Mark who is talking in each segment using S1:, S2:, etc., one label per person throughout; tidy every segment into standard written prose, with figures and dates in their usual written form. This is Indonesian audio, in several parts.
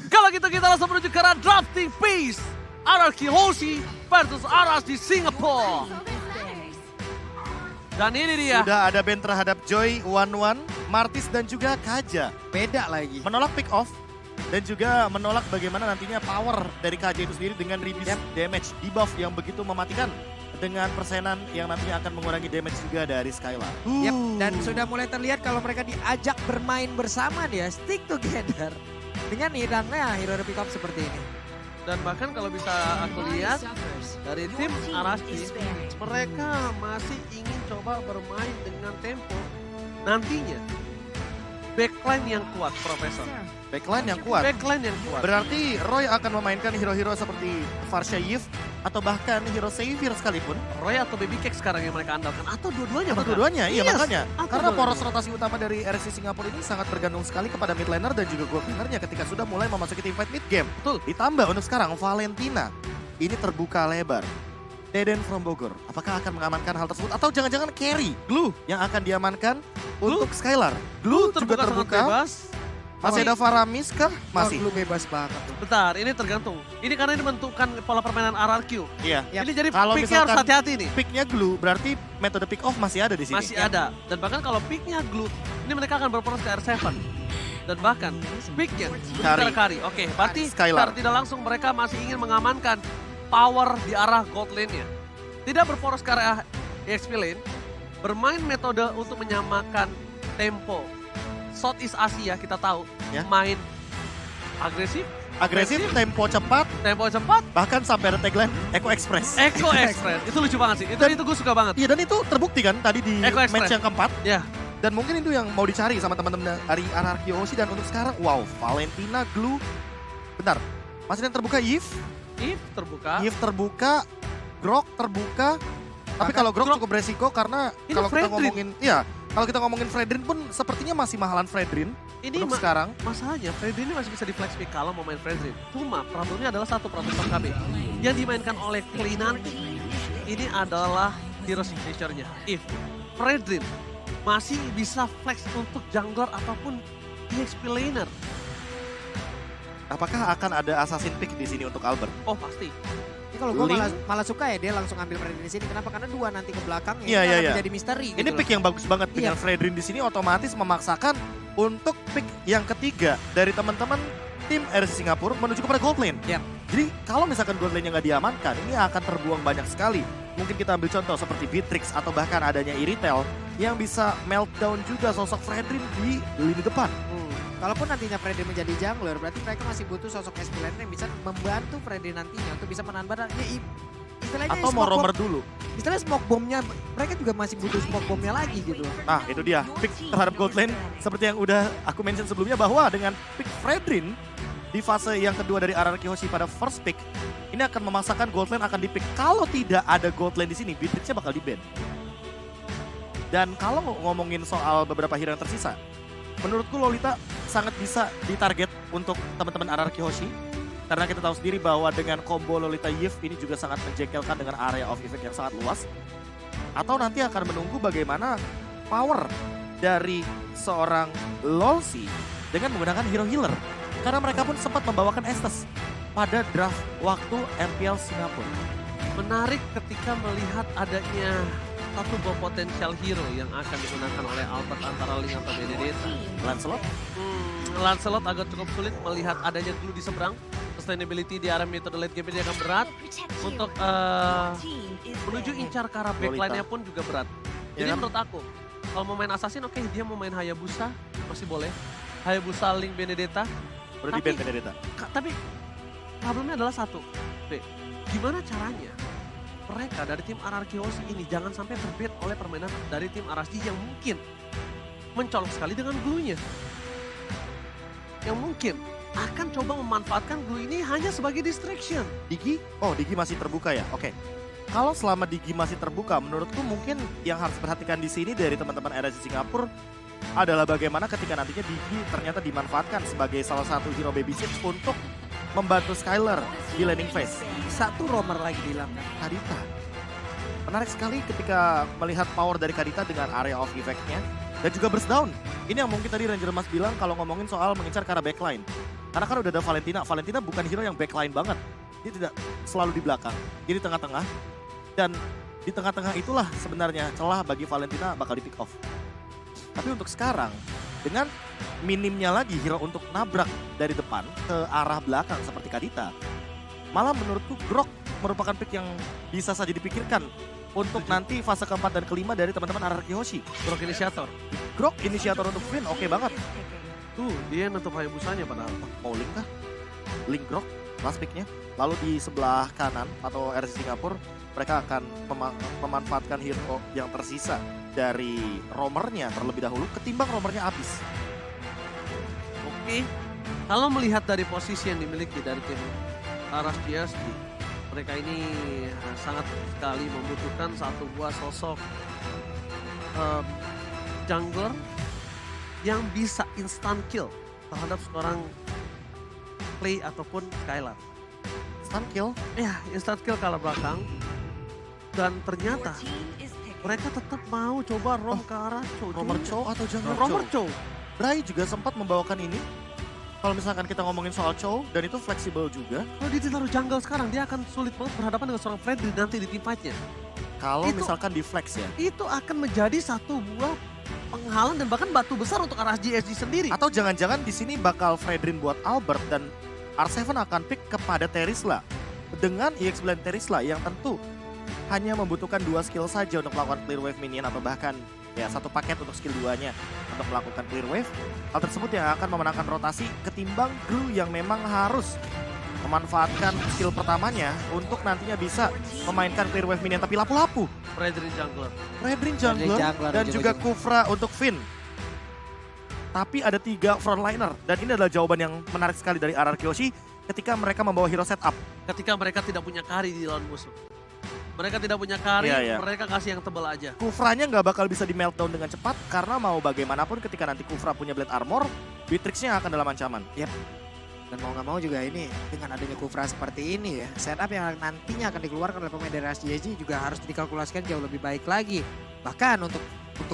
S1: kalau gitu kita langsung menuju ke arah drafting phase. RRQ Hoshi versus Arash di Singapura. Dan ini dia.
S2: Sudah ada band terhadap Joy, One, Martis dan juga Kaja.
S3: Beda lagi.
S2: Menolak pick off dan juga menolak bagaimana nantinya power dari Kaja itu sendiri dengan reduce damage debuff yang begitu mematikan. Dengan persenan yang nantinya akan mengurangi damage juga dari Skylar.
S3: Yep, dan sudah mulai terlihat kalau mereka diajak bermain bersama dia, stick together. Dengan hilangnya hero pick up seperti ini.
S1: Dan bahkan kalau bisa aku lihat dari tim Arashi, mereka masih ingin coba bermain dengan tempo. Nantinya backline yang kuat, Profesor.
S2: Backline yang kuat.
S1: Backline yang kuat.
S2: Berarti Roy akan memainkan hero-hero seperti Farsha Yves atau bahkan hero Xavier sekalipun.
S1: Roy atau Baby Cake sekarang yang mereka andalkan. Atau dua-duanya bahkan.
S2: Dua-duanya, iya
S1: Yes,
S2: makanya.
S1: atau
S2: Karena
S1: dua-duanya.
S2: poros rotasi utama dari RSC Singapura ini sangat bergantung sekali kepada mid laner dan juga gold lanernya ketika sudah mulai memasuki teamfight mid game.
S1: Betul.
S2: Ditambah untuk sekarang Valentina ini terbuka lebar. Deden from Bogor, apakah akan mengamankan hal tersebut? Atau jangan-jangan carry Glue yang akan diamankan untuk Skylar? Glue juga
S1: sangat
S2: terbuka.
S1: bebas.
S2: Masih ada Faramis kah? Masih.
S3: Lu bebas banget.
S1: Bentar, ini tergantung. Ini karena ini menentukan pola permainan RRQ.
S2: Iya.
S3: Yap.
S1: Ini jadi
S2: Kalau
S1: picknya harus
S2: misalkan
S1: hati-hati nih.
S2: Picknya Glue berarti metode pick off masih ada di sini.
S1: Masih ada. Dan bahkan kalau picknya Glue, ini mereka akan berporos ke R7. Dan bahkan picknya
S2: Kari.
S1: Kari. Oke, berarti
S2: Skylar.
S1: secara tidak langsung mereka masih ingin mengamankan power di arah gold lane-nya. Tidak berporos ke arah EXP lane, bermain metode untuk menyamakan tempo. Southeast Asia kita tahu,
S2: Ya.
S1: main agresif,
S2: Agresif, tempo cepat,
S1: tempo cepat,
S2: bahkan sampai ada tagline Echo Express.
S1: Echo Express. Itu lucu banget sih. Itu gue suka banget.
S2: Iya dan itu terbukti kan tadi di
S1: Echo Express.
S2: match yang keempat.
S1: Ya,
S2: Dan mungkin itu yang mau dicari sama teman-teman dari RRQ Hoshi. Dan untuk sekarang, wow, Valentina, Glue. Bentar, masih ada yang terbuka Yves.
S1: If terbuka.
S2: Yves terbuka, Grok terbuka. Tapi kalau Grok
S1: Grok-
S2: cukup beresiko karena
S1: Ini
S2: kalau kita
S1: Fredrin.
S2: ngomongin, iya, kalau kita ngomongin Fredrin pun sepertinya masih mahalan Fredrin
S1: Ini
S2: untuk sekarang.
S1: masalahnya Fredrin ini masih bisa di flex pick kalau mau main Fredrin. Cuma problemnya adalah satu Profesor KB. Yang dimainkan oleh Clay nanti, ini adalah hero signature-nya. If Fredrin masih bisa flex untuk jungler ataupun EXP laner.
S2: Apakah akan ada assassin pick di sini untuk Albert?
S1: Oh pasti.
S3: Ini kalau gue
S2: Link.
S3: malah suka ya dia langsung ambil Freddy di sini. Kenapa? Karena dua nanti ke belakangnya
S2: Iya,
S3: itu
S2: iya,
S3: akan
S2: iya.
S3: menjadi misteri.
S2: Ini
S3: gitu
S2: pick yang bagus banget dengan
S3: Iya.
S2: Fredrin di sini otomatis memaksakan untuk pick yang ketiga dari teman-teman tim RSC Singapura menuju kepada gold lane.
S3: Yap.
S2: Jadi kalau misalkan gold lane yang nggak diamankan, ini akan terbuang banyak sekali. Mungkin kita ambil contoh seperti Beatrix atau bahkan adanya Iritel yang bisa meltdown juga sosok Fredrin di lini depan.
S3: Kalaupun nantinya Freddy menjadi jungler, berarti mereka masih butuh sosok SP laner yang bisa membantu Freddy nantinya untuk bisa menahan badan. Ya, istilahnya
S2: Atau mau
S3: smoke
S2: romer
S3: bomb-
S2: dulu.
S3: Istilahnya smoke bombnya, mereka juga masih butuh smoke bombnya lagi gitu.
S2: Nah itu dia, pick terhadap gold lane seperti yang udah aku mention sebelumnya bahwa dengan pick Fredrin di fase yang kedua dari RRQ Hoshi pada first pick, ini akan memaksakan gold lane akan di pick. Kalau tidak ada gold lane di sini, Beatrixnya bakal di ban. Dan kalau ngomongin soal beberapa hero yang tersisa, menurutku Lolita sangat bisa ditarget untuk teman-teman RRQ Hoshi. Karena kita tahu sendiri bahwa dengan combo Lolita Yves ini juga sangat menjengkelkan dengan area of effect yang sangat luas. Atau nanti akan menunggu bagaimana power dari seorang Lolsi dengan menggunakan hero healer. Karena mereka pun sempat membawakan Estes pada draft waktu MPL Singapura.
S1: Menarik ketika melihat adanya satu buah potensial hero yang akan digunakan oleh Albert antara Link atau Benedetta.
S2: Lancelot,
S1: Lancelot agak cukup sulit melihat adanya Glue di seberang. Sustainability di area metode late game ini akan berat. Untuk menuju incar ke arah backline-nya pun juga berat. Jadi
S2: Ya kan?
S1: menurut aku, kalau mau main Assassin oke, dia mau main Hayabusa masih boleh. Hayabusa Link Benedetta.
S2: udah di ban Benedetta.
S1: Tapi problemnya adalah satu, B. Gimana caranya mereka dari tim RRQ Hoshi ini jangan sampai terbait oleh permainan dari tim RSG yang mungkin mencolok sekali dengan glue-nya. Yang mungkin akan coba memanfaatkan glue ini hanya sebagai distraction.
S2: Digi? Oh, Digi masih terbuka ya? Oke. Kalau selama Digi masih terbuka, menurutku mungkin yang harus perhatikan di sini dari teman-teman RSC Singapura adalah bagaimana ketika nantinya Digi ternyata dimanfaatkan sebagai salah satu hero babysit untuk membantu Skylar di landing phase.
S3: Satu romer lagi dihilangkan.
S2: Kadita. Menarik sekali ketika melihat power dari Kadita dengan area of effect-nya. Dan juga burst down. Ini yang mungkin tadi Ranger Mas bilang kalau ngomongin soal mengincar ke arah backline. Karena kan udah ada Valentina. Valentina bukan hero yang backline banget. Dia tidak selalu di belakang. Dia di tengah-tengah. Dan di tengah-tengah itulah sebenarnya celah bagi Valentina bakal di pick off. Tapi untuk sekarang, dengan minimnya lagi hero untuk nabrak dari depan ke arah belakang seperti Kadita, malah menurutku Grok merupakan pick yang bisa saja dipikirkan untuk nanti fase keempat dan kelima dari teman-teman RRQ Hoshi.
S1: Grok inisiator.
S2: Grok inisiator untuk Finn, oke banget.
S1: Tuh, dia nutup Hayabusanya padahal.
S2: Mau Link kah? Link Grok, last picknya. Lalu di sebelah kanan atau RC Singapura, mereka akan memanfaatkan hero yang tersisa dari roamernya terlebih dahulu ketimbang roamernya habis.
S1: Oke, kalau melihat dari posisi yang dimiliki dari tim Aras GSG, mereka ini sangat sekali membutuhkan satu buah sosok jungler yang bisa instant kill terhadap seorang Clay ataupun Skylar.
S2: Stun kill?
S1: Ya, instant kill kalau belakang. Dan ternyata mereka tetap mau coba roam ke arah Chow.
S2: Roamer Chow atau jungler
S1: Roamer
S2: Chow?
S1: Chow.
S2: Bray juga sempat membawakan ini. Kalau misalkan kita ngomongin soal Chow, dan itu fleksibel juga.
S1: Kalau dia ditaruh jungle sekarang, dia akan sulit banget berhadapan dengan seorang Freddy nanti di team fight-nya.
S2: Kalau
S1: Itu-
S2: misalkan di flex ya.
S1: Itu akan menjadi satu buah penghalang dan bahkan batu besar untuk arah GSG sendiri.
S2: Atau jangan-jangan di sini bakal Fredrin buat Albert dan R7 akan pick kepada Terisla. Dengan EX9 Terisla yang tentu hanya membutuhkan 2 skill saja untuk melakukan clear wave minion atau bahkan ya satu paket untuk skill 2-nya untuk melakukan clear wave. Hal tersebut yang akan memenangkan rotasi ketimbang Gru yang memang harus memanfaatkan skill pertamanya untuk nantinya bisa memainkan clear wave minion tapi lapu-lapu.
S1: Freddy jungler.
S2: Fredrin jungler
S3: jungler
S2: dan juga
S3: ujung-ujung.
S2: Kufra untuk Finn. Tapi ada 3 frontliner dan ini adalah jawaban yang menarik sekali dari RRQ Hoshi ketika mereka membawa hero setup.
S1: Ketika mereka tidak punya carry di lawan musuh. Mereka tidak punya carry,
S2: Iya, iya.
S1: mereka kasih yang tebal aja.
S2: Kufranya nggak bakal bisa di meltdown dengan cepat karena mau bagaimanapun ketika nanti Kufra punya blade armor, Beatrix-nya akan dalam ancaman.
S3: Dan mau nggak mau juga ini dengan adanya Kufra seperti ini ya, setup yang nantinya akan dikeluarkan oleh pemain dari RSGSG juga harus dikalkulasikan jauh lebih baik lagi. Bahkan untuk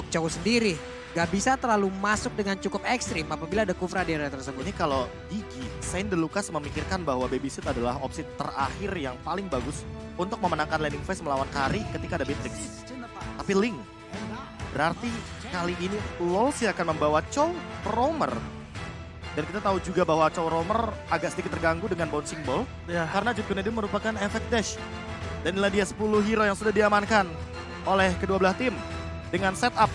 S3: Chow sendiri nggak bisa terlalu masuk dengan cukup ekstrim apabila ada Kufra di area tersebut.
S2: Ini kalau Digi, Saint de Lucas memikirkan bahwa Babysit adalah opsi terakhir yang paling bagus untuk memenangkan landing phase melawan Kari ketika ada Beatrix. Tapi Link, berarti kali ini LoL sih akan membawa Chow Roamer. Dan kita tahu juga bahwa Chow Roamer agak sedikit terganggu dengan bouncing ball.
S1: Ya,
S2: Karena Jude Kennedy merupakan efek dash. Dan inilah dia 10 hero yang sudah diamankan oleh kedua belah tim. Dengan setup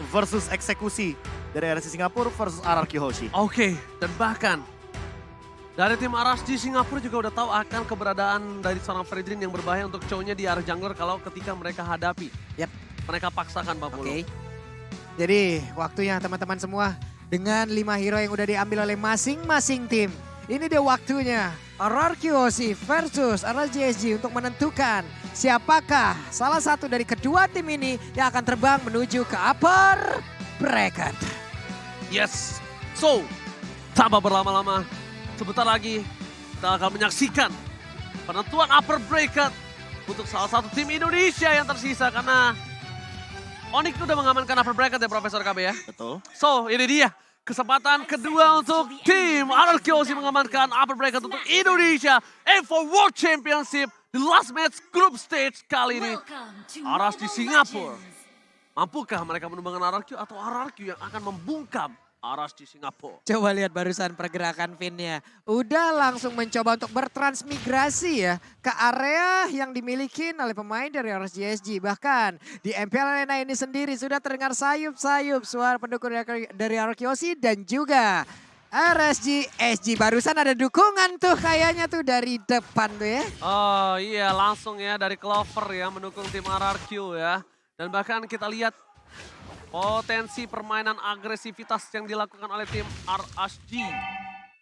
S2: versus eksekusi dari RSC Singapura versus RRQ Hoshi.
S1: oke. Dan bahkan dari tim Aras di Singapura juga udah tahu akan keberadaan dari seorang Fredrin yang berbahaya untuk Chow-nya di arah jungler kalau ketika mereka hadapi.
S3: Yap.
S1: Mereka paksakan Pak
S3: Oke.
S1: Polo.
S3: Jadi waktunya teman-teman semua dengan 5 hero yang udah diambil oleh masing-masing tim. Ini dia waktunya RRQ Hoshi versus RSGSG untuk menentukan siapakah salah satu dari kedua tim ini yang akan terbang menuju ke upper bracket.
S1: Yes. So, tanpa berlama-lama, sebentar lagi kita akan menyaksikan penentuan upper bracket untuk salah satu tim Indonesia yang tersisa karena Onyx udah mengamankan upper bracket ya Profesor KB ya.
S2: Betul.
S1: So, ini dia kesempatan kedua untuk tim RRQ Hoshi mengamankan upper bracket untuk Indonesia for World Championship the last match group stage kali ini. Aras di Singapura. Mampukah mereka menumbangkan RRQ atau RRQ yang akan membungkam Aras di Singapura?
S3: Coba lihat barusan pergerakan Finn-nya. Udah langsung mencoba untuk bertransmigrasi ya ke area yang dimiliki oleh pemain dari RSGSG. Bahkan di MPL Arena ini sendiri sudah terdengar sayup-sayup suara pendukung dari RRQ Hoshi dan juga RSGSG. Barusan ada dukungan tuh kayaknya tuh dari depan tuh ya.
S1: Oh iya, langsung ya dari Clover ya mendukung tim RRQ ya. Dan bahkan kita lihat potensi permainan agresivitas yang dilakukan oleh tim RSG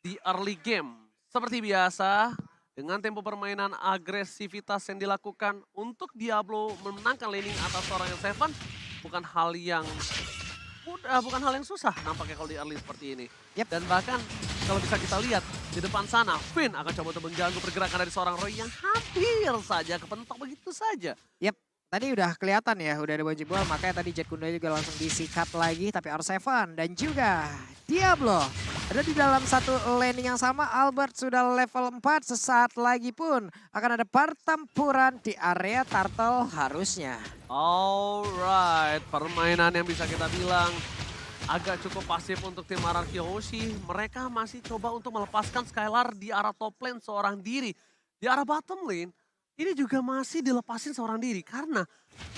S1: di early game. Seperti biasa, dengan tempo permainan agresivitas yang dilakukan untuk Diablo memenangkan laning atas seorang yang Seven, bukan hal yang mudah, bukan hal yang susah nampaknya kalau di early seperti ini.
S3: Yep.
S1: Dan bahkan kalau bisa kita lihat di depan sana, Finn akan coba untuk mengganggu pergerakan dari seorang Roy yang hampir saja kepentok begitu saja.
S3: Yap. Tadi udah kelihatan ya, udah ada baju bola, makanya tadi Jet Kunda juga langsung disikat lagi. Tapi R7 dan juga Diablo Ada di dalam satu laning yang sama, Albert sudah level 4. Sesaat lagi pun akan ada pertempuran di area turtle harusnya.
S1: Alright, permainan yang bisa kita bilang agak cukup pasif untuk tim RRQ Hoshi. Mereka masih coba untuk melepaskan Skylar di arah top lane seorang diri. Di arah bottom lane, ini juga masih dilepasin seorang diri. Karena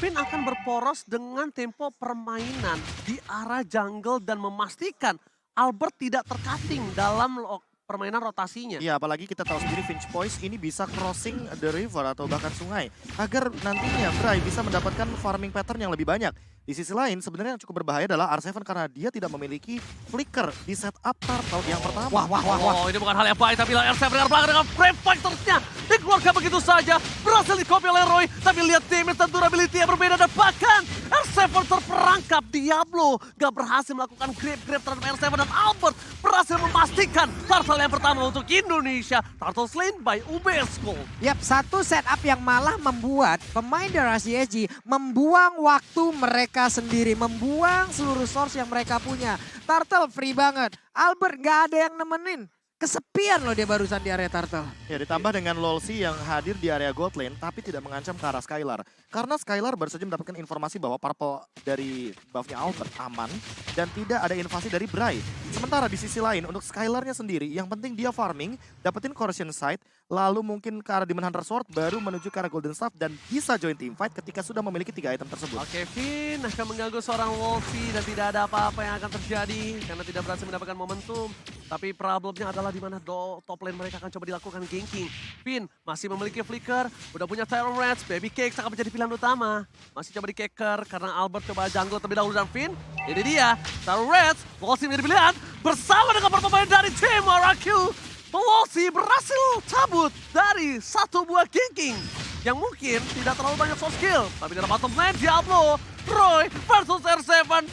S1: Finn akan berporos dengan tempo permainan di arah jungle dan memastikan Albert tidak tercutting dalam permainan rotasinya.
S2: Iya, apalagi kita tahu sendiri Finch Poise ini bisa crossing the river atau bahkan sungai. Agar nantinya Bray bisa mendapatkan farming pattern yang lebih banyak. Di sisi lain sebenarnya yang cukup berbahaya adalah R7 karena dia tidak memiliki flicker di setup turtle yang pertama.
S1: Oh, ini bukan hal yang baik, tapi R7 dengan belakang dengan frame fightersnya dikeluarkan begitu saja. Berhasil di-copy oleh Roy, tapi lihat damage dan durability yang berbeda dan bahkan R7 terperangkap. Diablo gak berhasil melakukan grab terhadap R7 dan Albert berhasil memastikan turtle yang pertama untuk Indonesia. Turtle slain by UBS Gold.
S3: Yap, satu setup yang malah membuat pemain dari RCSG membuang waktu mereka sendiri, membuang seluruh source yang mereka punya. Turtle free banget, Albert gak ada yang nemenin. Kesepian loh dia barusan di area turtle.
S2: Ya, ditambah dengan Lolsi yang hadir di area gold lane tapi tidak mengancam ke arah Skylar. Karena Skylar baru saja mendapatkan informasi bahwa purple dari buffnya Albert aman dan tidak ada invasi dari Bray. Sementara di sisi lain untuk Skylarnya sendiri yang penting dia farming, dapetin Corrosion Sight, lalu mungkin ke arah Demon Hunter Sword baru menuju ke arah Golden Staff dan bisa join team fight ketika sudah memiliki 3 item tersebut.
S1: Oke, Finn akan mengganggu seorang Wolfie dan tidak ada apa-apa yang akan terjadi karena tidak berhasil mendapatkan momentum. Tapi problemnya adalah di mana top lane mereka akan coba dilakukan ganking. Finn masih memiliki flicker, udah punya Tyrant Rats, Baby Cakes akan menjadi pilihan utama. Masih coba di keker karena Albert coba jungle terlebih dahulu dan Finn. Ini dia, Tyrant Rats, Wolfie menjadi pilihan bersama dengan perpemain dari tim RRQ. Wolfie berhasil cabut dari satu buah ganking yang mungkin tidak terlalu banyak soft skill. Tapi dalam bottom lane, Diablo, Roy versus R7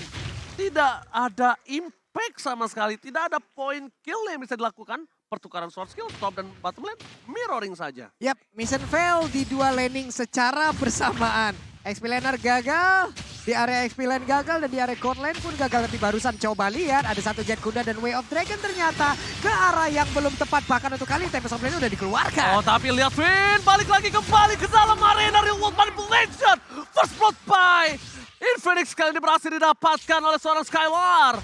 S1: tidak ada impact sama sekali. Tidak ada point kill yang bisa dilakukan. Pertukaran sword skill, top dan bottom lane, mirroring saja.
S3: Yap, mission fail di dua laning secara bersamaan. XP laner gagal, di area XP lane gagal dan di area gold lane pun gagal. Tapi barusan coba lihat ada satu Jet Kuda dan Way of Dragon ternyata ke arah yang belum tepat. Bahkan untuk kali Tempest of Lane udah dikeluarkan.
S1: Oh, tapi lihat Finn balik lagi kembali ke dalam arena Real World Manipulation. First blood by Infinix kali ini berhasil didapatkan oleh seorang Skylar.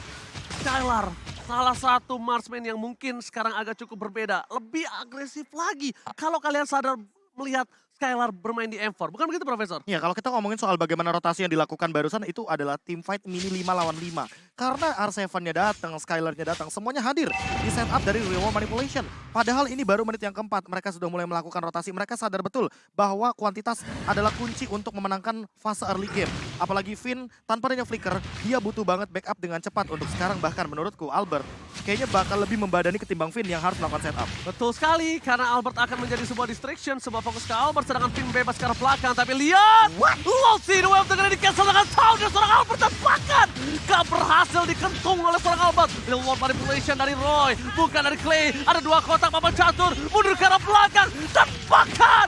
S1: Skylar, salah satu marksman yang mungkin sekarang agak cukup berbeda. Lebih agresif lagi. Kalau kalian sadar melihat Skylar bermain di M4. Bukan begitu, Profesor?
S2: Ya, kalau kita ngomongin soal bagaimana rotasi yang dilakukan barusan itu adalah team fight mini 5 lawan 5. Karena R7-nya datang, Skylar-nya datang, semuanya hadir di setup dari Real World Manipulation. Padahal ini baru menit yang keempat, mereka sudah mulai melakukan rotasi. Mereka sadar betul bahwa kuantitas adalah kunci untuk memenangkan fase early game. Apalagi Finn, tanpa adanya flicker, dia butuh banget backup dengan cepat. Untuk sekarang bahkan menurutku, Albert kayaknya bakal lebih membadani ketimbang Finn yang harus melakukan setup.
S1: Betul sekali, karena Albert akan menjadi sebuah distraction, sebuah fokus ke Albert, sedangkan Finn bebas ke arah belakang. Tapi lihat, Lolsi the wave dengan di-cancel dengan sound dari seorang Albert dan bahkan gak berhasil dikentung oleh seorang Albert. Real World Manipulation dari Roy, bukan dari Clay. Ada dua kotak papan catur, mundur ke arah belakang dan bahkan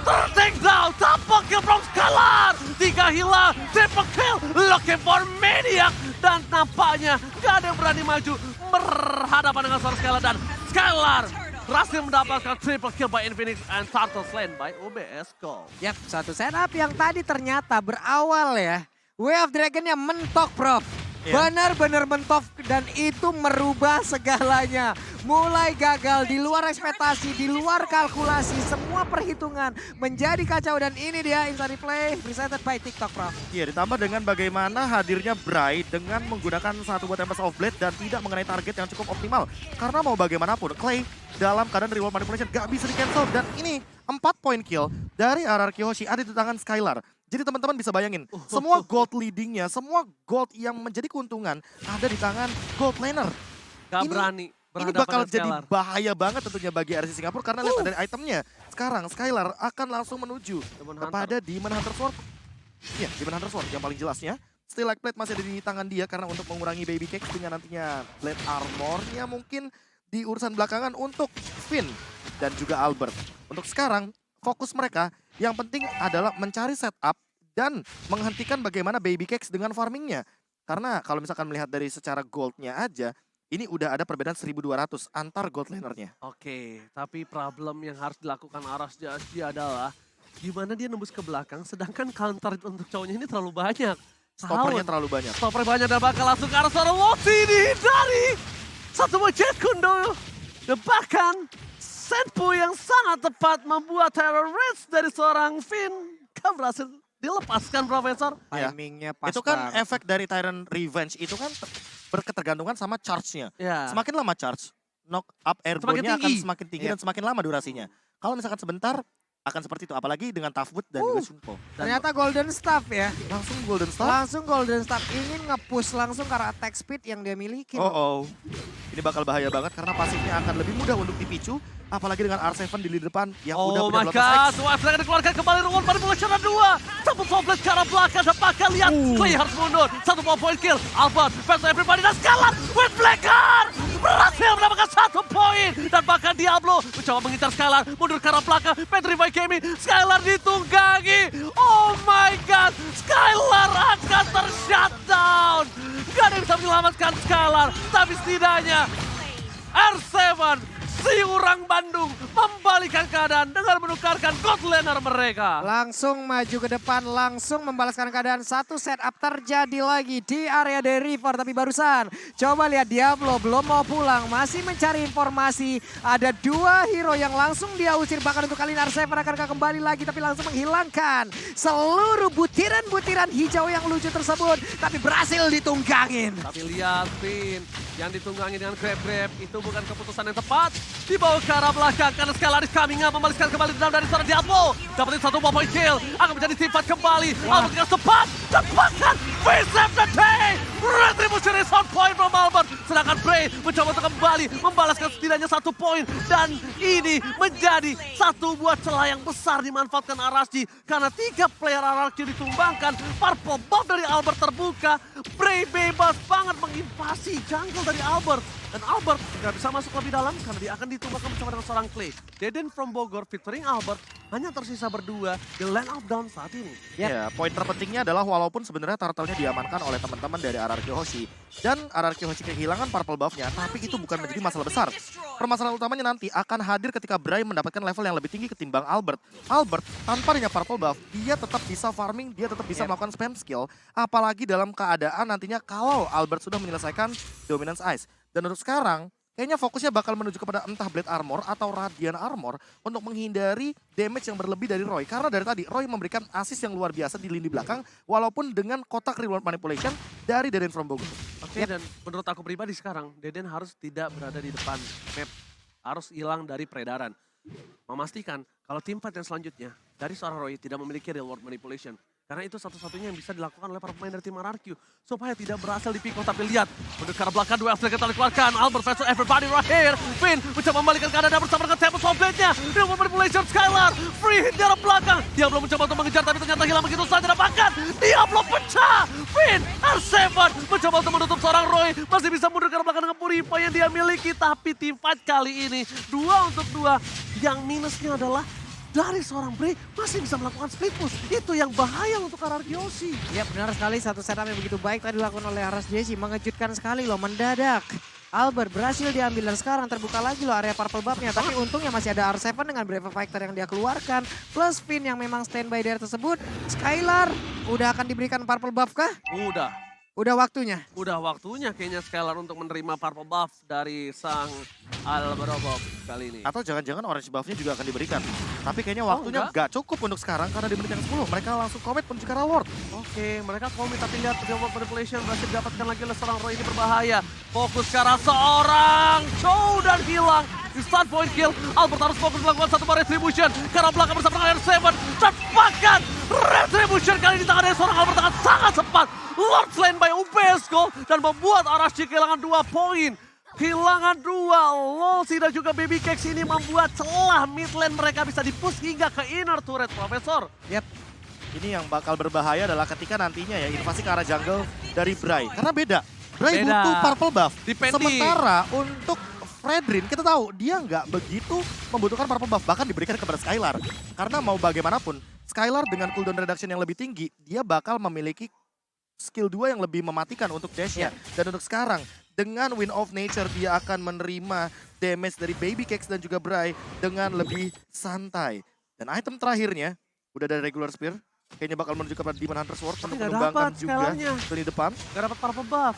S1: ter-take down, tapak kill from Skylar. 3 hilang, triple kill, looking for Maniac. Dan nampaknya gak ada yang berani maju berhadapan dengan seorang Skylar dan Skylar berhasil mendapatkan triple kill by Infinix and Turtle slain by UBS Gold.
S3: Yap, satu setup yang tadi ternyata berawal ya. Way of Dragon-nya mentok, Prof. Benar-benar mentok dan itu merubah segalanya. Mulai gagal, di luar ekspektasi, di luar kalkulasi, semua perhitungan menjadi kacau. Dan ini dia Insta Replay presented by TikTok, Prof.
S2: Iya, ditambah dengan bagaimana hadirnya Bray dengan menggunakan satu buah Tempest of Blade dan tidak mengenai target yang cukup optimal. Karena mau bagaimanapun, Clay dalam keadaan Real World Manipulation gak bisa di-cancel. Dan ini 4 point kill dari RRQ Hoshi ada di tangan Skylar. Jadi teman-teman bisa bayangin, semua gold leadingnya, semua gold yang menjadi keuntungan ada di tangan gold laner.
S1: Gak berani.
S2: Ini bakal jadi bahaya banget tentunya bagi RC Singapura karena lihat dari itemnya. Sekarang Skylar akan langsung menuju kepada Demon Hunter Sword. Iya, Demon Hunter Sword yang paling jelasnya. Still Like Plate masih ada di tangan dia karena untuk mengurangi Baby Cakes dengan nantinya Blade Armor-nya mungkin di urusan belakangan untuk Finn dan juga Albert. Untuk sekarang fokus mereka yang penting adalah mencari setup dan menghentikan bagaimana Baby Cakes dengan farmingnya. Karena kalau misalkan melihat dari secara goldnya aja, ini udah ada perbedaan 1200 antar gold lanernya.
S1: Oke, tapi problem yang harus dilakukan RSGSG adalah gimana dia nembus ke belakang sedangkan counter untuk cowoknya ini terlalu banyak.
S2: Stoppernya terlalu banyak.
S1: Stopper banyak dan bakal langsung ke arah seorang Loxi dihindari. Satu Jet Kundo. Dan bahkan Senpu yang sangat tepat membuat terrorist dari seorang Finn. Kan berhasil dilepaskan Profesor.
S2: Ya.
S3: Timingnya pas
S2: Itu kan
S3: banget.
S2: efek dari Tyrant Revenge itu kan berketergantungan sama charge-nya.
S1: Ya.
S2: Semakin lama charge, knock up airborne-nya akan
S1: tinggi.
S2: semakin tinggi
S3: Yep.
S2: dan semakin lama durasinya. Kalau misalkan sebentar, akan seperti itu. Apalagi dengan Tough Wood dan juga Shunpo.
S3: Ternyata Golden Staff ya.
S2: Langsung Golden Star.
S3: Langsung Golden Staff ingin nge-push langsung karena attack speed yang dia miliki.
S2: Oh. Ini bakal bahaya banget karena pasifnya akan lebih mudah untuk dipicu. Apalagi dengan R7 di lini depan yang udah
S1: Oh my
S2: benar-benar
S1: god,
S2: X.
S1: Swipe akan dikeluarkan kembali Reward Manipulation 2. Satu toplet ke arah belakang dan bakal lihat Clay harus mundur. Satu point kill, Albert versus everybody dan Scarlet with Blacker berhasil mendapatkan 1 poin. Dan bahkan Diablo mencoba mengincar Skylar, mundur ke arah belakang, Petrify Kemi, Skylar ditunggangi. Oh my god, Skylar akan ter-shutdown. Gak ada yang bisa menyelamatkan Skylar, tapi setidaknya R7 si orang Bandung membalikan keadaan dengan menukarkan god laner mereka.
S3: Langsung maju ke depan, langsung membalaskan keadaan. Satu setup terjadi lagi di area dari River. Tapi barusan, coba lihat Diablo belum mau pulang. Masih mencari informasi. Ada 2 hero yang langsung dia usir. Bahkan untuk kali ini R7 akan kembali lagi. Tapi langsung menghilangkan seluruh butiran-butiran hijau yang lucu tersebut. Tapi berhasil ditunggangin.
S1: Tapi lihat Finn yang ditunggangi dengan grab-grab itu bukan keputusan yang tepat. Dibawa ke arah belakang karena Skalaris coming up membalaskan kembali dendam dari seorang Diablo. Dapetin 1 point kill, akan menjadi sifat kembali. Albert dengan cepat, cepatkan save the day. Retribution is on point from Albert. Sedangkan Bray mencoba untuk kembali membalaskan setidaknya 1 poin. Dan ini menjadi satu buah celah yang besar dimanfaatkan RSG. Karena 3 player RRQ ditumbangkan, purple buff dari Albert terbuka. Bray bebas banget menginvasi jungle dari Albert. Dan Albert nggak bisa masuk lebih dalam karena dia akan ditumbangkan bersama dengan seorang Clay. Deden from Bogor featuring Albert hanya tersisa berdua di lane of down saat ini.
S2: Ya, poin terpentingnya adalah walaupun sebenarnya turtle-nya diamankan oleh teman-teman dari RRQ Hoshi. Dan RRQ Hoshi kehilangan purple buff-nya, tapi itu bukan menjadi masalah besar. Permasalahan utamanya nanti akan hadir ketika Bray mendapatkan level yang lebih tinggi ketimbang Albert. Albert, tanpa adanya purple buff, dia tetap bisa farming, dia tetap bisa melakukan spam skill. Apalagi dalam keadaan nantinya kalau Albert sudah menyelesaikan Dominance Ice. Dan untuk sekarang, kayaknya fokusnya bakal menuju kepada entah Blade Armor atau Radiant Armor untuk menghindari damage yang berlebih dari Roy. Karena dari tadi, Roy memberikan assist yang luar biasa di lini belakang, walaupun dengan kotak reward manipulation dari Deden from Bogor.
S1: Oke, dan menurut aku pribadi sekarang, Deden harus tidak berada di depan map. Harus hilang dari peredaran. Memastikan kalau tim fight yang selanjutnya dari seorang Roy tidak memiliki reward manipulation. Karena itu satu-satunya yang bisa dilakukan oleh para pemain dari tim RRQ. Supaya tidak berhasil dipikul, tapi lihat. Menurut ke arah belakang, 2 F kita dikeluarkan. Albert versus everybody right here. Finn mencoba membalikan keadaan bersama dengan Tempest Complete-nya. Reward manipulation Skylar. Free hit di arah belakang. Diablo mencoba untuk mengejar, tapi ternyata hilang begitu saja. Dan bahkan Diablo pecah. Finn, R7 mencoba untuk menutup seorang Roy. Masih bisa mundur ke arah belakang dengan Purify yang dia miliki. Tapi tim fight kali ini 2 untuk 2. Yang minusnya adalah dari seorang Bray masih bisa melakukan split push. Itu yang bahaya untuk RRQ Hoshi.
S3: Ya benar sekali, satu setup yang begitu baik tadi dilakukan oleh RSGC. Mengejutkan sekali loh, mendadak. Albert berhasil diambil dan sekarang terbuka lagi loh area purple buff-nya. Tapi untungnya masih ada R7 dengan Brave Fighter yang dia keluarkan. Plus Finn yang memang standby dari tersebut. Skylar udah akan diberikan purple buff kah? Udah waktunya.
S1: Udah waktunya kayaknya Skylar untuk menerima purple buff dari sang Alberobov kali ini.
S2: Atau jangan-jangan orange buff-nya juga akan diberikan. Tapi kayaknya waktunya nggak cukup untuk sekarang karena di menit yang 10 mereka langsung komit menuju ke arah Lord.
S1: Oke, mereka komit tapi lihat reward manipulation berhasil didapatkan lagi oleh seorang Roy, ini berbahaya. Fokus ke arah seorang Chow dan hilang. Di start point kill, Albert harus fokus melakukan satu bar retribution. Ke arah belakang bersama dengan R7. Dan bahkan retribution kali ini di tangan dari seorang Albert dengan sangat cepat. Lord slain by UPS Gold dan membuat RSG kehilangan 2 poin. Kehilangan 2, Lolsi dan juga Baby Cakes ini membuat celah mid lane mereka bisa di-push hingga ke inner turret, Profesor.
S3: Yap.
S2: Ini yang bakal berbahaya adalah ketika nantinya ya invasi ke arah jungle dari Bray. Karena beda. Bray
S1: Beda.
S2: butuh purple buff.
S1: Depending.
S2: Sementara untuk Fredrin kita tahu dia nggak begitu membutuhkan purple buff. Bahkan diberikan kepada Skylar. Karena mau bagaimanapun Skylar dengan cooldown reduction yang lebih tinggi dia bakal memiliki skill 2 yang lebih mematikan untuk Dashnya. Dan untuk sekarang, dengan Wind of Nature dia akan menerima damage dari Baby Cakes dan juga Bray dengan lebih santai. Dan item terakhirnya, udah dari regular spear, kayaknya bakal menuju kepada Demon Hunter Sword untuk
S1: nggak
S2: mengembangkan
S1: dapat
S2: juga
S1: Skylarnya.
S2: lini depan.
S1: Gak dapat purple buff.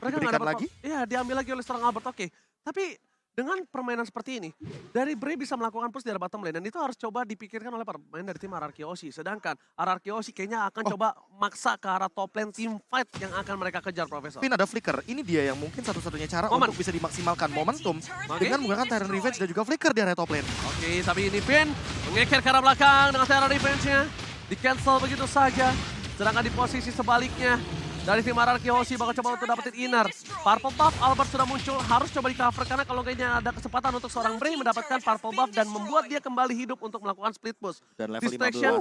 S1: Mereka nggak
S2: Diberikan
S1: dapat
S2: lagi?
S1: Iya, diambil lagi oleh seorang Albert. Oke. Tapi dengan permainan seperti ini, dari Bray bisa melakukan push dari bottom lane. Dan itu harus coba dipikirkan oleh pemain dari tim RRQ Oshi. Sedangkan RRQ Oshi kayaknya akan coba maksa ke arah top lane team fight yang akan mereka kejar, Profesor.
S2: Finn ada flicker, ini dia yang mungkin satu-satunya cara untuk bisa dimaksimalkan momentum dengan menggunakan Tyrant Revenge dan juga flicker di area top lane.
S1: Oke, tapi ini Finn mengeker ke arah belakang dengan Tyrant Revenge-nya. Di cancel begitu saja. Sedangkan di posisi sebaliknya, dari tim RRQ Oshi bakal coba untuk dapetin inner. Purple buff Albert sudah muncul, harus coba di cover karena kalau kayaknya ada kesempatan untuk seorang Bray mendapatkan purple buff dan membuat dia kembali hidup untuk melakukan split push.
S2: Dan level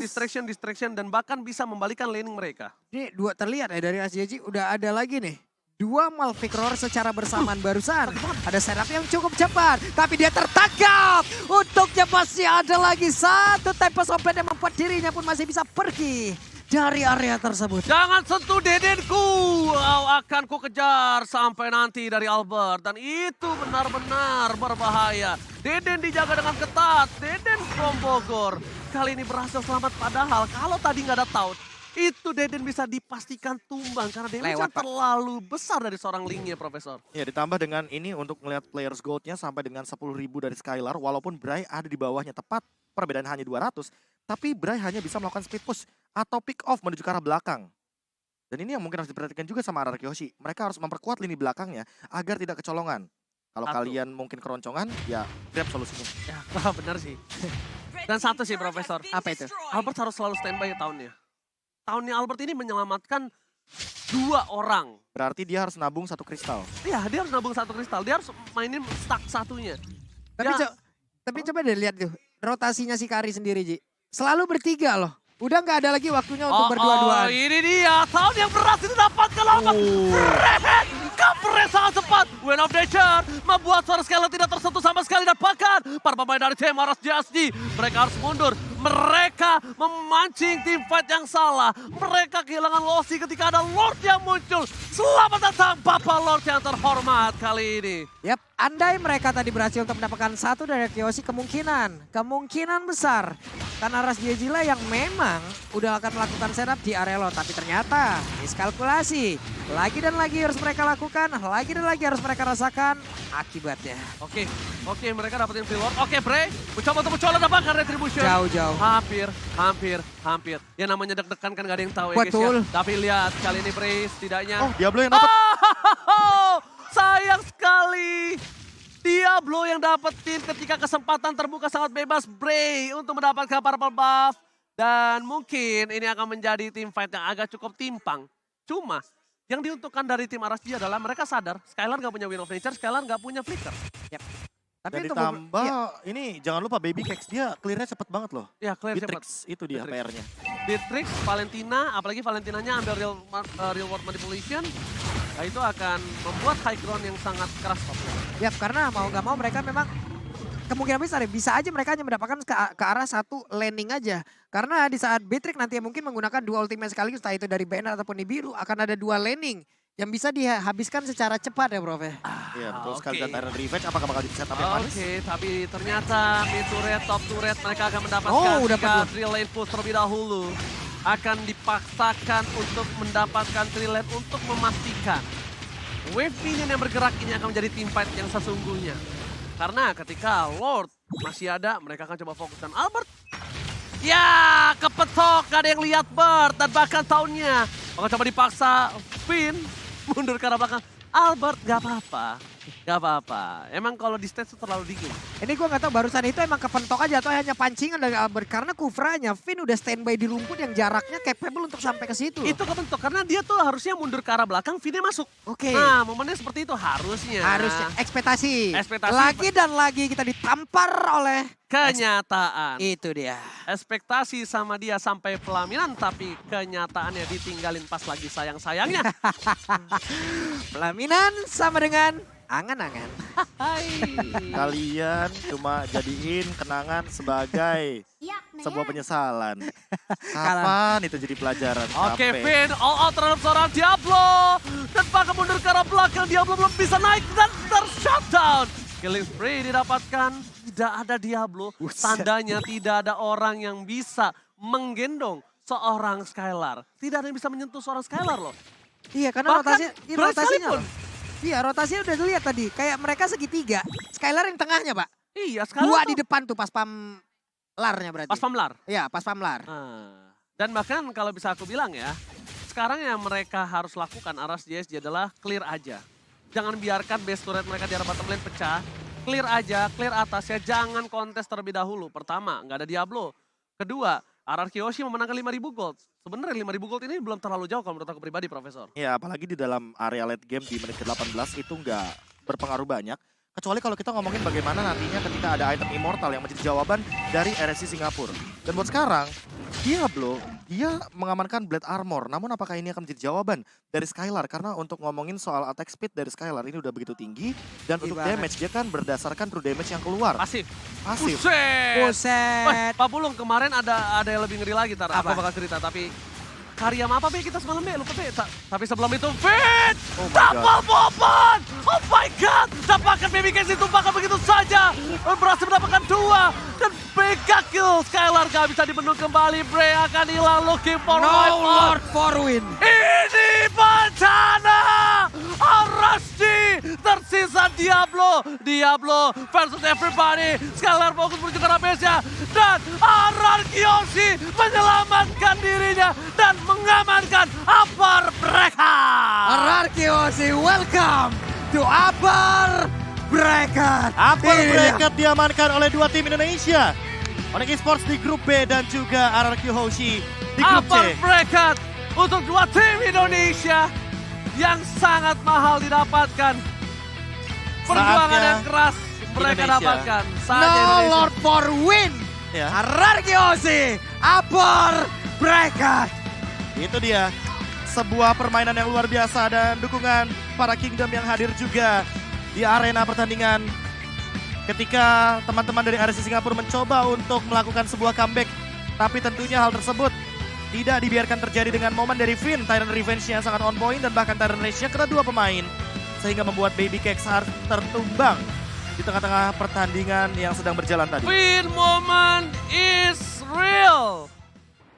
S1: Distraction dan bahkan bisa membalikan laning mereka.
S3: Ini dua terlihat ya dari SJJ udah ada lagi nih. Dua Malphite Roar secara bersamaan barusan. Ada setup yang cukup cepat. Tapi dia tertangkap. Untuknya masih ada lagi satu Tempest Open yang membuat dirinya pun masih bisa pergi dari area tersebut.
S1: Jangan sentuh Dedenku, kau akan ku kejar sampai nanti dari Albert. Dan itu benar-benar berbahaya. Deden dijaga dengan ketat, Deden from Bogor. Kali ini berhasil selamat padahal kalau tadi nggak ada taunt, itu Deden bisa dipastikan tumbang karena damage-nya terlalu besar dari seorang Lingnya, Profesor.
S2: Ya, ditambah dengan ini untuk melihat players gold-nya sampai dengan 10.000 dari Skylar, walaupun Bray ada di bawahnya tepat, perbedaan hanya 200, tapi Bray hanya bisa melakukan speed push atau pick off menuju ke arah belakang. Dan ini yang mungkin harus diperhatikan juga sama RRQ Oshi. Mereka harus memperkuat lini belakangnya agar tidak kecolongan. Kalau kalian mungkin keroncongan, ya grab solusinya.
S1: Ya, benar sih. Dan satu sih, Profesor.
S3: Apa itu?
S1: Albert harus selalu standby tahunnya. Tahunnya Albert ini menyelamatkan 2 orang.
S2: Berarti dia harus nabung 1 kristal.
S1: Iya, dia harus nabung 1 kristal. Dia harus mainin stack satunya.
S3: Tapi coba deh lihat tuh rotasinya si Kari sendiri, Ji. Selalu bertiga loh. Udah nggak ada lagi waktunya untuk berdua-duaan.
S1: Ini dia, tahun yang berhasil didapatkan Albert. Covernya sangat cepat. Wind of Nature membuat suara Skylar tidak tersentuh sama sekali. Dan bahkan para pemain dari tim RSJSD, mereka harus mundur. Mereka memancing tim fight yang salah. Mereka kehilangan Losi ketika ada Lord yang muncul. Selamat datang Bapak Lord yang terhormat kali ini.
S3: Yap, andai mereka tadi berhasil untuk mendapatkan satu dari Kyoshi, kemungkinan besar. Karena RSJJ lah yang memang udah akan melakukan setup di area Lord. Tapi ternyata miskalkulasi. Lagi dan lagi harus mereka lakukan, lagi dan lagi harus mereka rasakan akibatnya.
S1: Oke, mereka dapetin free Lord. Oke, Bray, mencoba untuk dapatkan retribution.
S3: Jauh-jauh.
S1: Hampir. Ya namanya deg-degan kan gak ada yang tahu ya guys ya. Tapi lihat kali ini Bray setidaknya.
S2: Oh, Diablo yang dapat.
S1: Sayang sekali. Diablo yang dapetin ketika kesempatan terbuka sangat bebas Bray untuk mendapatkan purple buff. Dan mungkin ini akan menjadi tim fight yang agak cukup timpang. Cuma yang diuntukkan dari tim RSG adalah mereka sadar Skylar gak punya Wind of Nature, Skylar gak punya flicker.
S3: Yep.
S2: Dan ditambah ini jangan lupa Baby Cakes, dia clear-nya cepet banget loh.
S1: Ya, clear cepet.
S2: Beatrix, itu dia PR-nya.
S1: Beatrix, Valentina, apalagi Valentinanya ambil real world manipulation. Nah itu akan membuat high ground yang sangat keras.
S3: Ya, karena mau gak mau mereka memang kemungkinan besar ya, bisa aja mereka hanya mendapatkan ke arah satu landing aja. Karena di saat Beatrix nanti mungkin menggunakan 2 ultimate sekaligus, entah itu dari banner ataupun di biru, akan ada 2 landing yang bisa dihabiskan secara cepat ya, Prof.
S2: Iya, betul sekali. Dan Tyrant Revenge apakah bakal di setup yang manis?
S1: Oke, tapi ternyata mid turret, top turret mereka akan mendapatkan drill lane push terlebih dahulu. Akan dipaksakan untuk mendapatkan drill lane untuk memastikan wave minion yang bergerak ini akan menjadi team fight yang sesungguhnya. Karena ketika Lord masih ada, mereka akan coba fokuskan Albert. Ya, kepetok, gak ada yang lihat Bert dan bahkan tahunnya. Maka coba dipaksa Finn mundur ke arah belakang. Albert gak apa-apa. Emang kalau di stage itu terlalu dingin.
S3: Ini gue gak tahu barusan itu emang kepentok aja atau hanya pancingan dari Albert. Karena Kufranya, Finn udah standby di rumput yang jaraknya capable untuk sampai ke situ.
S1: Itu kepentok karena dia tuh harusnya mundur ke arah belakang, Finnnya masuk.
S3: Oke.
S1: Nah momennya seperti itu harusnya.
S3: Ekspektasi.
S1: Ekspektasi.
S3: Lagi dan lagi kita ditampar oleh
S1: kenyataan.
S3: Itu dia.
S1: Ekspektasi sama dia sampai pelaminan tapi kenyataannya ditinggalin pas lagi sayang-sayangnya.
S3: Pelaminan sama dengan angan-angan.
S2: Kalian cuma jadiin kenangan sebagai sebuah penyesalan. Kapan itu jadi pelajaran?
S1: Oke,
S2: Capek.
S1: Finn all out terhadap seorang Diablo. Dan bahkan mundur ke arah belakang, Diablo belum bisa naik dan ter-shutdown. Killing spree didapatkan, tidak ada Diablo.
S3: Buset.
S1: Tandanya tidak ada orang yang bisa menggendong seorang Skylar. Tidak ada yang bisa menyentuh seorang Skylar loh.
S3: Iya, karena
S1: Bahkan Brand
S3: rotasinya
S1: sekalipun.
S3: loh. Iya, rotasinya udah dilihat tadi. Kayak mereka segitiga. Skylar yang tengahnya, Pak.
S1: Iya, Skylar
S3: Dua
S1: tuh
S3: di depan tuh pas larnya berarti.
S1: pas pamlar.
S3: Iya, pas pamlar.
S1: Dan bahkan kalau bisa aku bilang ya, sekarang yang mereka harus lakukan Aras JSG adalah clear aja. Jangan biarkan base turret mereka di arah bottom lane pecah. Clear aja, clear atasnya, jangan kontes terlebih dahulu. Pertama, nggak ada Diablo. Kedua, RRQ Yoshi memenangkan 5.000 gold. Sebenarnya 5.000 gold ini belum terlalu jauh kalau menurut aku pribadi, Profesor.
S2: Ya, apalagi di dalam area late game di menit ke-18 itu nggak berpengaruh banyak. Kecuali kalau kita ngomongin bagaimana nantinya ketika ada item immortal yang menjadi jawaban dari RSC Singapura. Dan buat sekarang, Diablo, dia mengamankan Blade Armor. Namun apakah ini akan menjadi jawaban dari Skylar? Karena untuk ngomongin soal attack speed dari Skylar ini udah begitu tinggi. Dan untuk
S3: banget.
S2: damage, dia kan berdasarkan true damage yang keluar.
S1: Pasif.
S2: Pasif.
S1: Buset. Wah,
S3: Buset.
S1: Pak Bulung kemarin ada yang lebih ngeri lagi, Tar. Aku
S3: Apa?
S1: bakal cerita, tapi karya apa Be kita semalam Be? Lupa Be. Tapi sebelum itu, Fit!
S2: Oh my
S1: Double bomban! Oh my God! Dapatkan baby case ditumpahkan begitu saja. Berhasil mendapatkan 2. Dan mega kill. Skylar gak bisa dibendung kembali. Bray akan hilang looking for
S3: No
S1: wipe out.
S3: Lord for win.
S1: Ini bencana! Arasdi tersisa Diablo. Diablo versus everybody. Skylar fokus menuju ke arah base-nya. Dan Ararkioshi menyelamatkan dirinya. Dan mengamankan Upper mereka.
S3: Ararkioshi, welcome to Upper Bracket.
S2: Upper
S3: Ini dia.
S2: bracket diamankan oleh dua tim Indonesia. Onyx Esports di grup B dan juga RRQ Hoshi di grup
S1: Upper
S2: C.
S1: bracket untuk 2 tim Indonesia yang sangat mahal didapatkan. Perjuangan
S2: Saatnya
S1: yang keras mereka
S2: Indonesia.
S1: dapatkan. Saatnya
S3: No
S1: Indonesia.
S3: Lord for win.
S2: Ya,
S3: Ararkioshi, Upper Bracket.
S2: itu dia. Sebuah permainan yang luar biasa dan dukungan para Kingdom yang hadir juga di arena pertandingan. Ketika teman-teman dari RSC Singapura mencoba untuk melakukan sebuah comeback. Tapi tentunya hal tersebut tidak dibiarkan terjadi dengan momen dari Finn. Tyrant Revenge-nya yang sangat on point dan bahkan Tyrant Rage-nya kena 2 pemain. Sehingga membuat Baby Cakes harus tertumbang di tengah-tengah pertandingan yang sedang berjalan tadi.
S1: Win moment is real.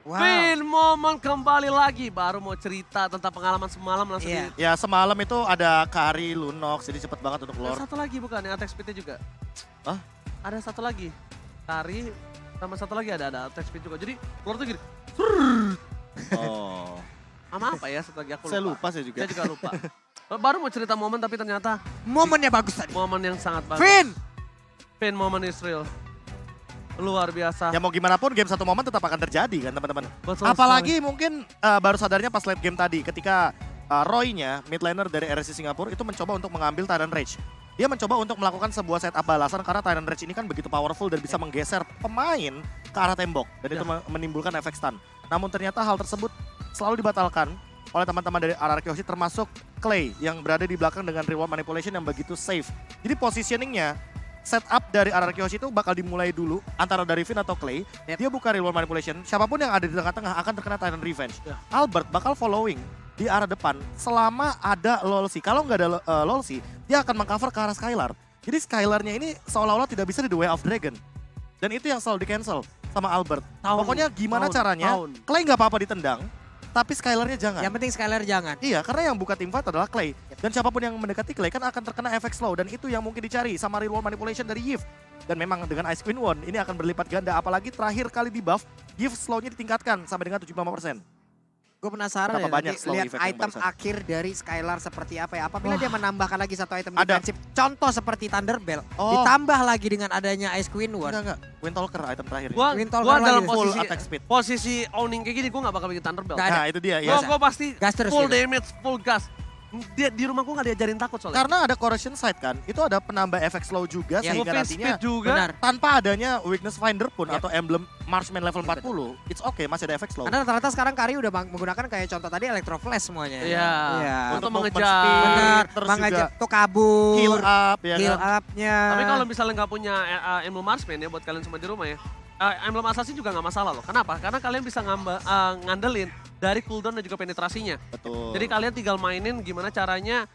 S3: Wow.
S1: Win moment kembali lagi. Baru mau cerita tentang pengalaman semalam langsung
S3: Iya.
S1: di...
S2: Ya semalam itu ada Kari, Lunox, jadi cepet banget untuk
S1: Ada
S2: lore.
S1: satu lagi bukan yang attack speed-nya juga.
S2: Hah?
S1: Ada satu lagi. Kari sama satu lagi ada attack speed juga. Jadi keluar tuh gini.
S2: Oh,
S1: Sama apa ya satu lagi aku lupa.
S2: saya lupa saya juga.
S1: Saya juga lupa. Baru mau cerita momen tapi ternyata
S3: Momennya bagus tadi.
S1: momen yang sangat bagus.
S3: Finn.
S1: Finn moment is real. Luar biasa.
S2: Ya mau gimana pun game satu momen tetap akan terjadi kan teman-teman.
S1: Betul
S2: Apalagi mungkin baru sadarnya pas late game tadi ketika Roy-nya, mid laner dari RSC Singapura itu mencoba untuk mengambil Tyrant Rage. Dia mencoba untuk melakukan sebuah setup balasan karena Tyrant Rage ini kan begitu powerful dan bisa menggeser pemain ke arah tembok. Dan itu menimbulkan efek stun. Namun ternyata hal tersebut selalu dibatalkan oleh teman-teman dari RRQ Hoshi termasuk Clay yang berada di belakang dengan reward manipulation yang begitu safe. Jadi positioningnya setup dari RRQ Hoshi itu bakal dimulai dulu antara dari Finn atau Clay.
S3: Yep.
S2: Dia buka reward manipulation, siapapun yang ada di tengah-tengah akan terkena Tyrant Revenge.
S1: Ya.
S2: Albert bakal following di arah depan selama ada Lolsi. Kalau nggak ada Lolsi, dia akan mengcover ke arah Skylar. Jadi Skylarnya ini seolah-olah tidak bisa di The Way of Dragon. Dan itu yang selalu di-cancel sama Albert. Pokoknya gimana caranya, Clay nggak apa-apa ditendang, tapi Skylarnya jangan.
S3: Yang penting Skylar jangan.
S2: Iya, karena yang buka tim fight adalah Clay. Dan siapapun yang mendekati Clay kan akan terkena efek slow. Dan itu yang mungkin dicari sama reward manipulation dari Yves. Dan memang dengan Ice Queen One ini akan berlipat ganda. Apalagi terakhir kali di buff, Yves slow-nya ditingkatkan sampai dengan 75%.
S3: Gue penasaran
S2: Berapa
S3: ya
S2: banyak
S3: nanti
S2: slow
S3: lihat
S2: effect yang
S3: item
S2: barusan.
S3: akhir dari Skylar seperti apa ya. Apabila dia menambahkan lagi satu item
S2: Ada.
S3: defensif. Contoh seperti Thunderbell.
S2: Oh.
S3: Ditambah lagi dengan adanya Ice Queen One.
S2: Enggak. Windtalker item terakhir.
S1: Gua
S3: Windtalker
S1: dalam
S3: lagi.
S2: Full
S1: posisi
S2: attack speed.
S1: posisi owning kayak gini gue gak bakal bikin Thunderbelt.
S3: Nggak ada.
S2: Nah itu dia ya.
S1: Gue pasti
S3: Gas terus
S1: full
S3: gitu.
S1: damage, full gas. Dia di rumah gue gak diajarin takut soalnya.
S2: Karena ada correction side kan, itu ada penambah efek slow juga
S3: Ya,
S2: sehingga
S1: Moving
S2: nantinya
S1: speed juga.
S3: Benar.
S2: tanpa adanya weakness finder pun
S3: Yep.
S2: atau emblem marksman level 40, it's okay masih ada efek slow.
S3: Karena rata-rata sekarang Kari udah menggunakan kayak contoh tadi Electro Flash semuanya.
S1: Iya.
S3: Iya.
S1: Untuk
S2: movement
S1: mengejar.
S2: speed,
S3: Benar.
S2: terus
S3: Mengajak
S2: juga
S3: tuh kabur.
S2: heal up ya
S3: Heal
S2: kan.
S3: up-nya.
S1: Tapi kalau misalnya nggak punya ilmu marksman ya buat kalian semua di rumah ya, Emblem Assassin juga nggak masalah loh. Kenapa? Karena kalian bisa ngandelin dari cooldown dan juga penetrasinya.
S2: Betul.
S1: Jadi kalian tinggal mainin gimana caranya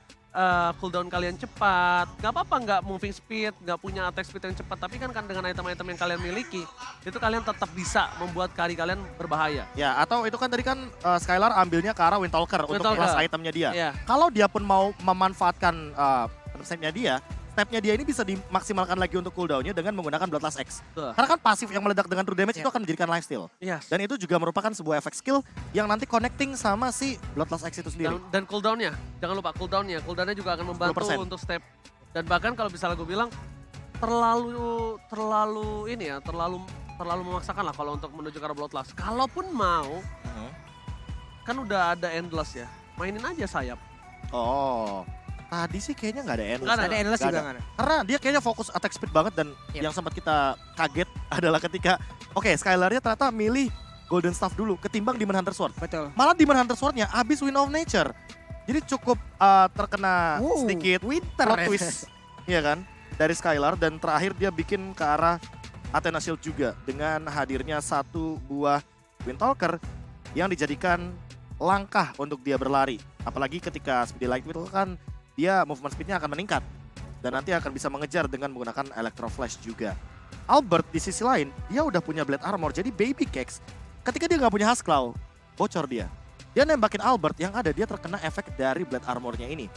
S1: cooldown kalian cepat. Gak apa-apa nggak moving speed, nggak punya attack speed yang cepat. Tapi kan dengan item-item yang kalian miliki, itu kalian tetap bisa membuat carry kalian berbahaya.
S2: Ya, atau itu kan tadi kan Skylar ambilnya ke arah Windtalker untuk
S1: Windtalker.
S2: plus itemnya dia.
S1: Iya.
S2: Kalau dia pun mau memanfaatkan stepnya dia ini bisa dimaksimalkan lagi untuk cooldownnya dengan menggunakan Bloodlust X.
S1: Betul.
S2: Karena kan pasif yang meledak dengan true damage
S3: Iya.
S2: itu akan menjadikan lifesteal.
S1: Yes.
S2: Dan itu juga merupakan sebuah efek skill yang nanti connecting sama si Bloodlust X itu sendiri.
S1: Dan cooldownnya, jangan lupa cooldownnya juga akan membantu
S2: 10%.
S1: untuk step. Dan bahkan kalau misalnya gue bilang terlalu memaksakan lah kalau untuk menuju ke arah Bloodlust. Kalaupun mau, kan udah ada Endless ya, mainin aja sayap.
S2: Oh, tadi sih kayaknya nggak ada endless.
S1: Nggak
S3: Ada endless
S2: Nggak
S3: juga
S2: ada.
S3: nggak ada.
S2: Karena dia kayaknya fokus attack speed banget dan
S3: Yep.
S2: yang sempat kita kaget adalah ketika Skylar-nya ternyata milih Golden Staff dulu ketimbang Demon Hunter Sword.
S3: Betul.
S2: Malah Demon Hunter Sword-nya abis Wind of Nature. Jadi cukup terkena sedikit
S3: winter
S2: plot
S3: ya.
S2: twist, iya kan, dari Skylar dan terakhir dia bikin ke arah Athena Shield juga dengan hadirnya satu buah Windtalker yang dijadikan langkah untuk dia berlari. Apalagi ketika Speedy Lightwheel kan dia movement speednya akan meningkat dan nanti akan bisa mengejar dengan menggunakan Electro Flash juga. Albert di sisi lain dia udah punya Blade Armor, jadi Baby Cakes ketika dia nggak punya Huskclaw bocor dia. Dia nembakin Albert yang ada dia terkena efek dari Blade Armornya ini.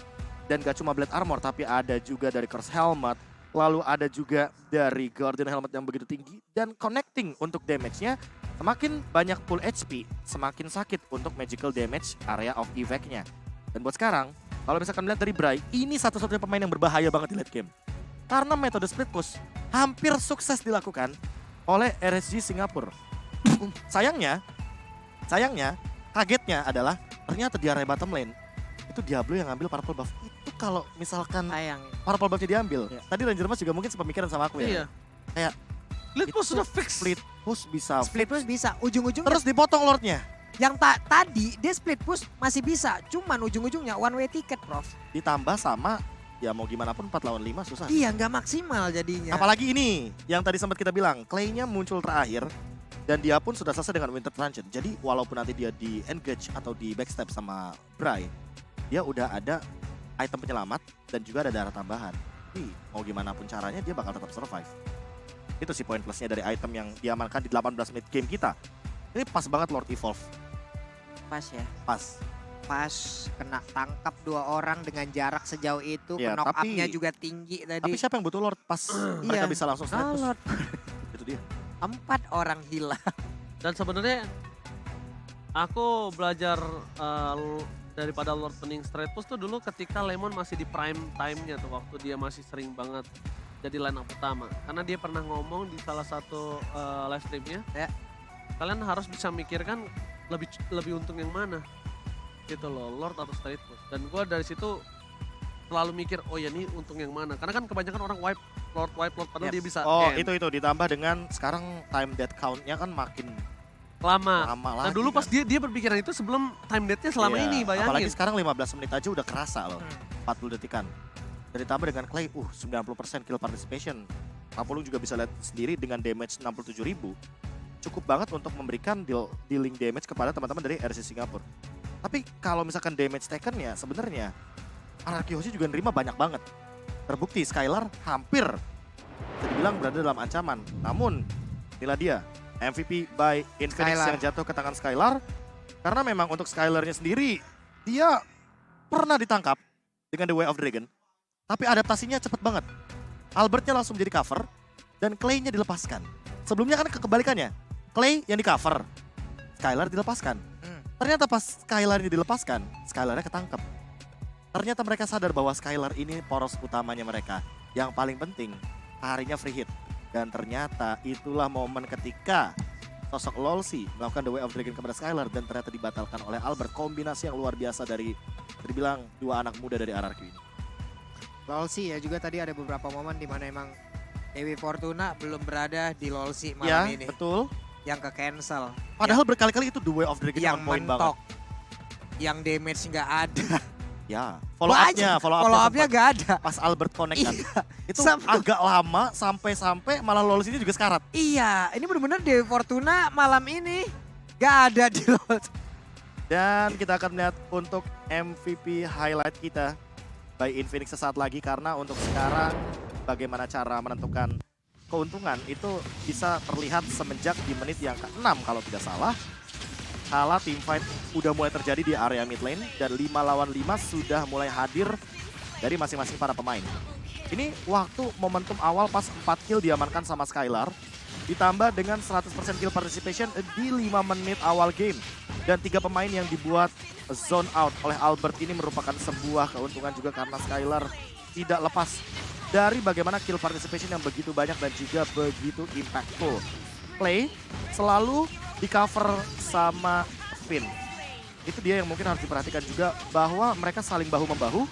S2: Dan gak cuma Blade Armor tapi ada juga dari Curse Helmet, lalu ada juga dari Guardian Helmet yang begitu tinggi dan connecting untuk damage-nya. Semakin banyak full HP, semakin sakit untuk magical damage area of effect-nya. Dan buat sekarang, kalau misalkan melihat dari Bray, ini satu-satunya pemain yang berbahaya banget di late game. Karena metode split push hampir sukses dilakukan oleh RSG Singapura. Sayangnya, kagetnya adalah ternyata di area bottom lane, itu Diablo yang ngambil purple buff. Itu kalau misalkan
S3: Sayang.
S2: purple buff-nya diambil,
S3: Iya.
S2: tadi Ranger Mas juga mungkin sepemikiran sama aku ya.
S1: Iya.
S2: Kayak,
S1: Split push
S2: itu
S1: sudah fix.
S2: Split push bisa
S3: Split push bisa, ujung-ujungnya
S2: terus dipotong Lordnya.
S3: yang tadi dia split push masih bisa, cuman ujung-ujungnya one way ticket, Prof.
S2: Ditambah sama ya mau gimana pun 4 lawan 5 susah.
S3: Iya, nggak maksimal jadinya.
S2: Apalagi ini yang tadi sempat kita bilang, Clay-nya muncul terakhir dan dia pun sudah selesai dengan Winter Truncheon. Jadi walaupun nanti dia di engage atau di backstab sama Bray, dia udah ada item penyelamat dan juga ada darah tambahan. Jadi mau gimana pun caranya dia bakal tetap survive. Itu sih poin plusnya dari item yang diamankan di 18 menit game kita. Ini pas banget Lord Evolve.
S3: Pas ya.
S2: Pas.
S3: Kena tangkap 2 orang dengan jarak sejauh itu,
S2: Ya,
S3: knock
S2: tapi-
S3: up-nya juga tinggi tadi.
S2: Tapi siapa yang butuh Lord pas mereka
S3: Iya.
S2: bisa langsung straight push?
S3: Lord.
S2: Itu dia.
S3: 4 orang hilang.
S1: Dan sebenarnya aku belajar daripada Lord Pening straight push tuh dulu ketika Lemon masih di prime time-nya tuh, waktu dia masih sering banget jadi line up utama. Karena dia pernah ngomong di salah satu live streamnya,
S3: Ya.
S1: kalian harus bisa mikirkan lebih untung yang mana gitu loh, Lord atau straight push. Dan gue dari situ selalu mikir, oh ya ini untung yang mana. Karena kan kebanyakan orang wipe Lord padahal
S3: Yep.
S1: dia bisa
S2: Oh
S1: camp.
S2: itu ditambah dengan sekarang time death count-nya kan makin
S1: lama.
S2: lama
S1: Nah
S2: lagi
S1: dulu pas
S2: kan.
S1: dia berpikiran itu sebelum time death-nya selama
S2: Iya,
S1: ini, bayangin.
S2: Apalagi sekarang 15 menit aja udah kerasa loh. 40
S3: Hmm.
S2: detikan. Dan ditambah dengan Clay, 90% kill participation. Apollo juga bisa lihat sendiri dengan damage 67.000. Cukup banget untuk memberikan dealing damage kepada teman-teman dari RC Singapura. Tapi kalau misalkan damage taken ya sebenarnya Anarchy Hoshi juga nerima banyak banget. Terbukti Skylar hampir bisa dibilang berada dalam ancaman. Namun inilah dia MVP by Infinix
S3: Skylar.
S2: yang jatuh ke tangan Skylar. Karena memang untuk Skylarnya sendiri dia pernah ditangkap dengan The Way of Dragon. Tapi adaptasinya cepet banget. Albertnya langsung menjadi cover dan Clay-nya dilepaskan. Sebelumnya kan kebalikannya. Clay yang di cover, Skylar dilepaskan. Ternyata pas Skylar-nya dilepaskan, Skylar-nya ketangkep. Ternyata mereka sadar bahwa Skylar ini poros utamanya mereka. Yang paling penting, harinya free hit. Dan ternyata itulah momen ketika sosok Lolsi melakukan The Way of Dragon kepada Skylar dan ternyata dibatalkan oleh Albert. Kombinasi yang luar biasa dari, terbilang 2 anak muda dari RRQ ini.
S3: Lolsi ya juga tadi ada beberapa momen di mana emang Dewi Fortuna belum berada di Lolsi
S2: Ya,
S3: malam ini.
S2: betul.
S3: Yang ke cancel.
S2: Padahal berkali-kali itu The Way of Dragon
S3: Yang
S2: on point banget.
S3: mentok. Yang damage nggak ada.
S2: Ya, follow up-nya
S3: Follow-up-nya gak ada.
S2: pas Albert connect kan.
S3: Iya.
S2: Itu
S3: Sampai-
S2: agak lama sampai malah lolos ini juga sekarat.
S3: Iya, ini bener-bener Dewi Fortuna malam ini gak ada di LoL.
S2: Dan kita akan melihat untuk MVP highlight kita by Infinix sesaat lagi. Karena untuk sekarang bagaimana cara menentukan keuntungan itu bisa terlihat semenjak di menit yang ke-6 kalau tidak salah. Kala teamfight udah mulai terjadi di area mid lane dan 5 lawan 5 sudah mulai hadir dari masing-masing para pemain. Ini waktu momentum awal pas 4 kill diamankan sama Skylar, ditambah dengan 100% kill participation di 5 menit awal game. Dan 3 pemain yang dibuat zone out oleh Albert ini merupakan sebuah keuntungan juga karena Skylar tidak lepas dari bagaimana kill participation yang begitu banyak dan juga begitu impactful. Play selalu di cover sama Finn. Itu dia yang mungkin harus diperhatikan juga bahwa mereka saling bahu-membahu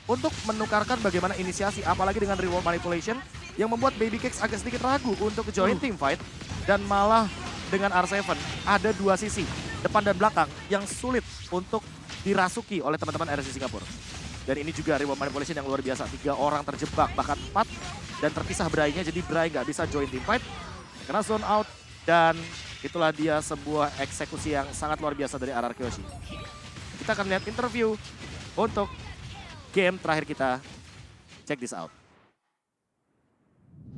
S2: untuk menukarkan bagaimana inisiasi. Apalagi dengan reward manipulation yang membuat Babycakes agak sedikit ragu untuk join team fight. Dan malah dengan R7 ada 2 sisi, depan dan belakang, yang sulit untuk dirasuki oleh teman-teman RSG Singapura. Dan ini juga reward manipulation yang luar biasa. 3 orang terjebak, bahkan 4. Dan terpisah Bray-nya, jadi Bray nggak bisa join team fight. Karena zone out. Dan itulah dia sebuah eksekusi yang sangat luar biasa dari RRQ Yoshi. Kita akan lihat interview untuk game terakhir kita. Check this out.